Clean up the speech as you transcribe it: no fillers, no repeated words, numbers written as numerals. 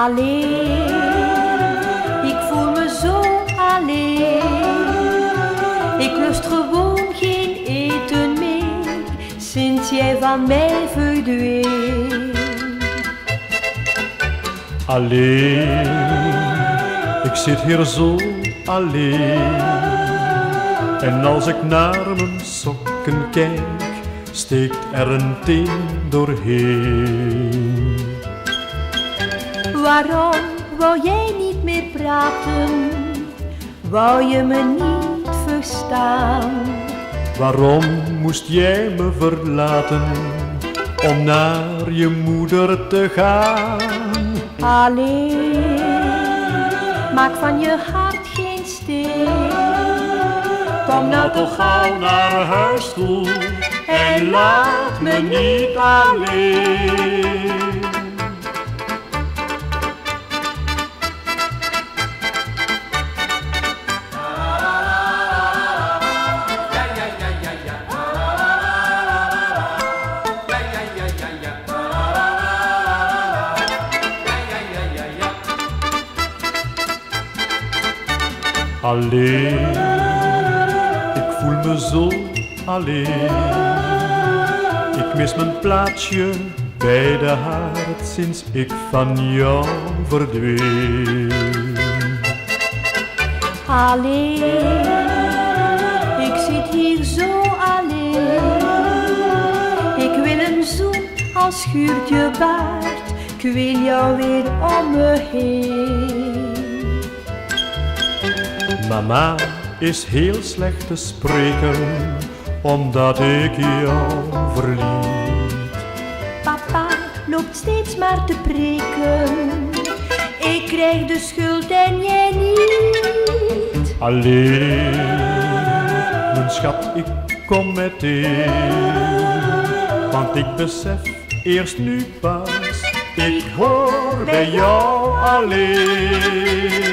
Alleen, ik voel me zo alleen. Ik lust gewoon geen eten meer, sinds jij van mij verdween. Alleen, ik zit hier zo alleen. En als ik naar mijn sokken kijk, steekt er een teen doorheen. Waarom wou jij niet meer praten? Wou je me niet verstaan? Waarom moest jij me verlaten om naar je moeder te gaan? Alleen, maak van je hart geen steen. Kom nou toch gauw naar huis toe en laat me niet alleen. Alleen, ik voel me zo alleen. Ik mis mijn plaatsje bij de haard sinds ik van jou verdween. Alleen, ik zit hier zo alleen. Ik wil een zoen als schuurt je baard. Ik wil jou weer om me heen. Mama is heel slecht te spreken, omdat ik jou verliet. Papa loopt steeds maar te preken. Ik krijg de schuld en jij niet. Alleen, mijn schat, ik kom meteen. Want ik besef eerst nu pas, ik hoor bij jou alleen.